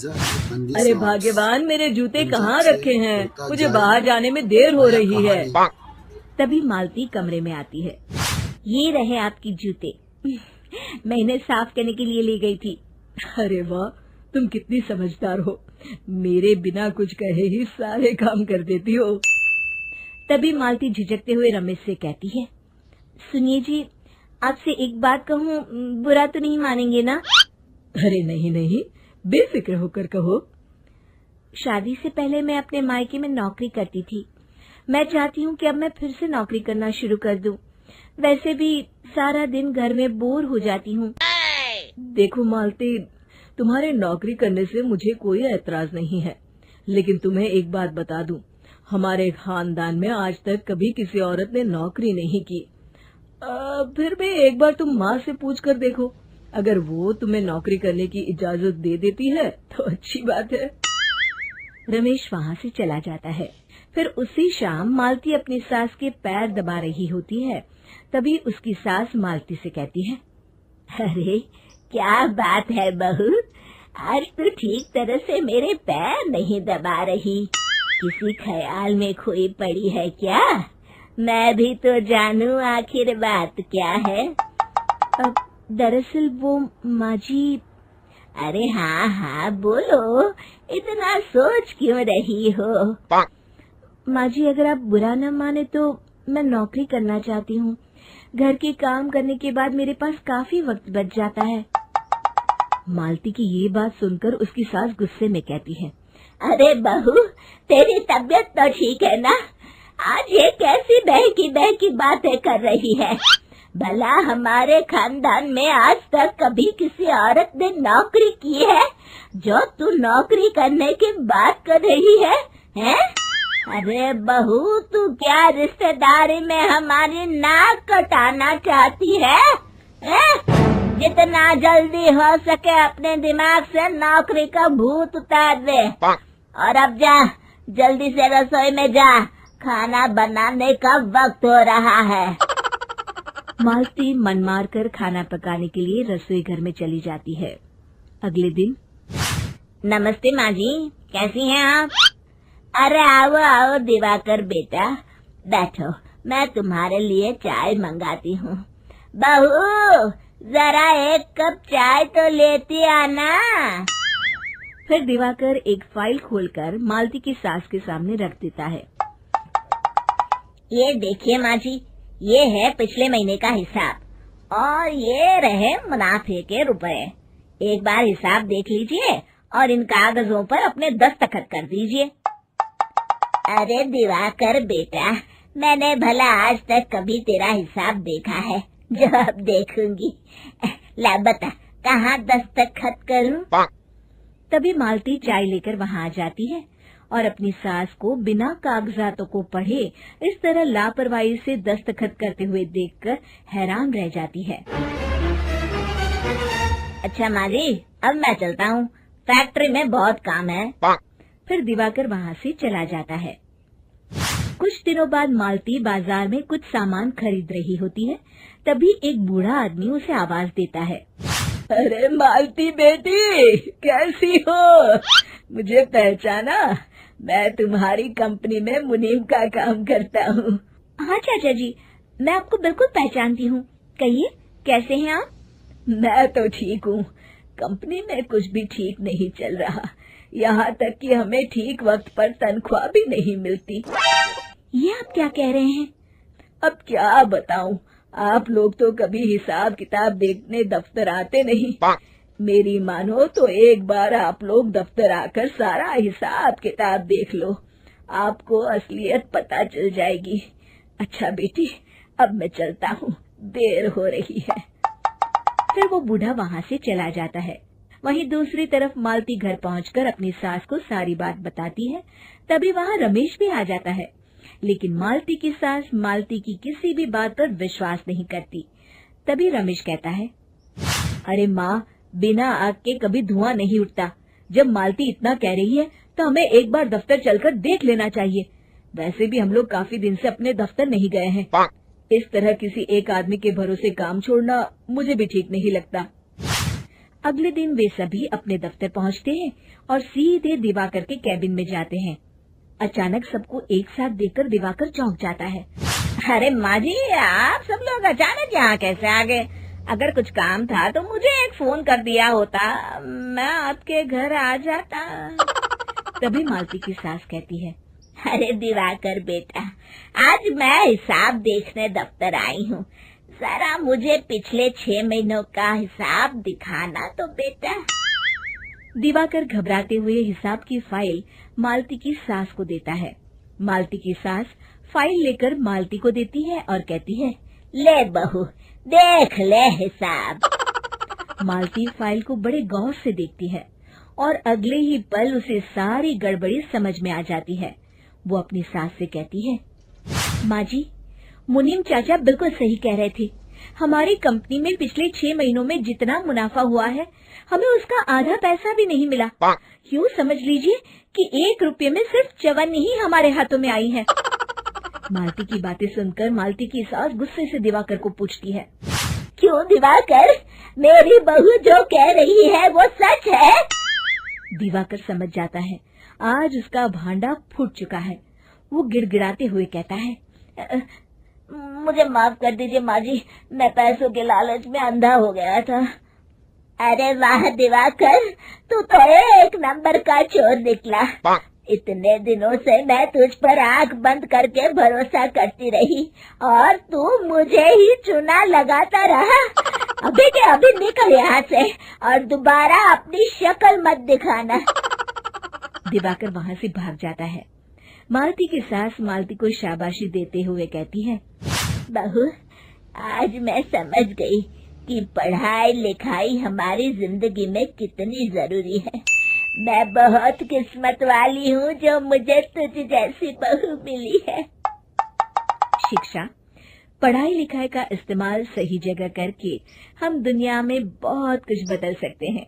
अरे भाग्यवान, मेरे जूते कहाँ रखे हैं? मुझे बाहर जाने में देर हो रही है। तभी मालती कमरे में आती है। ये रहे आपकी जूते। मैं इन्हें साफ करने के लिए ले गई थी। अरे वाह, तुम कितनी समझदार हो। मेरे बिना कुछ कहे ही सारे काम कर देती हो। तभी मालती झिझकते हुए रमेश से कहती है, सुनिए जी, आपसे एक बात कहूँ, बुरा तो नहीं मानेंगे ना? अरे नहीं नहीं, बेफिक्र होकर कहो। शादी से पहले मैं अपने मायके में नौकरी करती थी। मैं चाहती हूँ कि अब मैं फिर से नौकरी करना शुरू कर दूं। वैसे भी सारा दिन घर में बोर हो जाती हूँ। देखो मालती, तुम्हारे नौकरी करने से मुझे कोई ऐतराज नहीं है, लेकिन तुम्हें एक बात बता दूं, हमारे खानदान में आज तक कभी किसी औरत ने नौकरी नहीं की। फिर भी एक बार तुम माँ से पूछ कर देखो, अगर वो तुम्हें नौकरी करने की इजाजत दे देती है तो अच्छी बात है। रमेश वहाँ से चला जाता है। फिर उसी शाम मालती अपनी सास के पैर दबा रही होती है। तभी उसकी सास मालती से कहती है, अरे क्या बात है बहू, आज तो ठीक तरह से मेरे पैर नहीं दबा रही। किसी ख्याल में खोई पड़ी है क्या? मैं भी तो जानूं आखिर बात क्या है। दरअसल वो माँ जी। अरे हाँ हाँ बोलो, इतना सोच क्यों रही हो? माँ जी, अगर आप बुरा न माने तो मैं नौकरी करना चाहती हूँ। घर के काम करने के बाद मेरे पास काफी वक्त बच जाता है। मालती की ये बात सुनकर उसकी सास गुस्से में कहती है, अरे बहू, तेरी तबीयत तो ठीक है ना? आज ये कैसी बहकी बातें कर रही है? भला हमारे खानदान में आज तक कभी किसी औरत ने नौकरी की है जो तू नौकरी करने की बात कर रही है, हैं? अरे बहू, तू क्या रिश्तेदारी में हमारी नाक कटाना चाहती है? जितना जल्दी हो सके अपने दिमाग से नौकरी का भूत उतार दे, और अब जा, जल्दी से रसोई में जा, खाना बनाने का वक्त हो रहा है। मालती मन मार कर खाना पकाने के लिए रसोई घर में चली जाती है। अगले दिन, नमस्ते माँ जी, कैसी हैं आप? अरे आओ आओ दिवाकर बेटा, बैठो, मैं तुम्हारे लिए चाय मंगाती हूँ। बहू, जरा एक कप चाय तो लेती आना। फिर दिवाकर एक फाइल खोलकर मालती की सास के सामने रख देता है। ये देखिए माँ जी, ये है पिछले महीने का हिसाब और ये रहे मुनाफे के रुपए। एक बार हिसाब देख लीजिए और इन कागजों पर अपने दस्तखत कर दीजिए। अरे दिवाकर बेटा, मैंने भला आज तक कभी तेरा हिसाब देखा है जो अब देखूंगी? ला बता, कहाँ दस्तखत करूं? तभी मालती चाय लेकर वहाँ आ जाती है और अपनी सास को बिना कागजातों को पढ़े इस तरह लापरवाही से दस्तखत करते हुए देखकर हैरान रह जाती है। अच्छा माँ जी, अब मैं चलता हूँ, फैक्ट्री में बहुत काम है। फिर दिवाकर वहाँ से चला जाता है। कुछ दिनों बाद मालती बाजार में कुछ सामान खरीद रही होती है। तभी एक बूढ़ा आदमी उसे आवाज देता है, अरे मालती बेटी, कैसी हो? मुझे पहचाना? मैं तुम्हारी कंपनी में मुनीम का काम करता हूँ। हाँ चाचा जी, मैं आपको बिल्कुल पहचानती हूँ। कहिए, कैसे हैं आप? मैं तो ठीक हूँ। कंपनी में कुछ भी ठीक नहीं चल रहा, यहाँ तक कि हमें ठीक वक्त पर तनख्वाह भी नहीं मिलती। ये आप क्या कह रहे हैं? अब क्या बताऊं, आप लोग तो कभी हिसाब किताब देखने दफ्तर आते नहीं। मेरी मानो तो एक बार आप लोग दफ्तर आकर सारा हिसाब किताब देख लो, आपको असलियत पता चल जाएगी। अच्छा बेटी, अब मैं चलता हूँ, देर हो रही है। फिर वो बूढ़ा वहाँ से चला जाता है। वहीं दूसरी तरफ मालती घर पहुंचकर अपनी सास को सारी बात बताती है। तभी वहाँ रमेश भी आ जाता है, लेकिन मालती की सास मालती की किसी भी बात पर विश्वास नहीं करती। तभी रमेश कहता है, अरे माँ, बिना आग के कभी धुआं नहीं उठता। जब मालती इतना कह रही है तो हमें एक बार दफ्तर चलकर देख लेना चाहिए। वैसे भी हम लोग काफी दिन से अपने दफ्तर नहीं गए हैं। इस तरह किसी एक आदमी के भरोसे काम छोड़ना मुझे भी ठीक नहीं लगता। अगले दिन वे सभी अपने दफ्तर पहुंचते हैं और सीधे दिवाकर के कैबिन में जाते हैं। अचानक सबको एक साथ देखकर दिवाकर चौंक जाता है। अरे माँ जी, आप सब लोग अचानक यहाँ कैसे आ गए? अगर कुछ काम था तो मुझे एक फोन कर दिया होता, मैं आपके घर आ जाता। तभी मालती की सास कहती है, अरे दिवाकर बेटा, आज मैं हिसाब देखने दफ्तर आई हूँ, जरा मुझे पिछले 6 महीनों का हिसाब दिखाना तो बेटा। दिवाकर घबराते हुए हिसाब की फाइल मालती की सास को देता है। मालती की सास फाइल लेकर मालती को देती है और कहती है, ले बहू, देख ले हिसाब। मालती फाइल को बड़े गौर से देखती है और अगले ही पल उसे सारी गड़बड़ी समझ में आ जाती है। वो अपनी सास से कहती है, माँ जी, मुनीम चाचा बिल्कुल सही कह रहे थे। हमारी कंपनी में पिछले 6 महीनों में जितना मुनाफा हुआ है, हमें उसका आधा पैसा भी नहीं मिला। यूँ समझ लीजिए कि 1 रुपये में सिर्फ चवन्नी ही हमारे हाथों में आई है। मालती की बातें सुनकर मालती की सास गुस्से से दिवाकर को पूछती है, क्यों दिवाकर, मेरी बहू जो कह रही है वो सच है? दिवाकर समझ जाता है आज उसका भांडा फूट चुका है। वो गिड़गिड़ाते हुए कहता है, मुझे माफ कर दीजिए माँ जी, मैं पैसों के लालच में अंधा हो गया था। अरे वाह दिवाकर, तू तो 1 नंबर का चोर निकला। इतने दिनों से मैं तुझ पर आंख बंद करके भरोसा करती रही और तू मुझे ही चुना लगाता रहा। अभी के अभी निकल यहाँ से और दोबारा अपनी शक्ल मत दिखाना। दिवाकर वहाँ से भाग जाता है। मालती की सास मालती को शाबाशी देते हुए कहती है, बहू, आज मैं समझ गई कि पढ़ाई लिखाई हमारी जिंदगी में कितनी जरूरी है। मैं बहुत किस्मत वाली हूँ जो मुझे तुझ जैसी बहू मिली है। शिक्षा, पढ़ाई लिखाई का इस्तेमाल सही जगह करके हम दुनिया में बहुत कुछ बदल सकते हैं।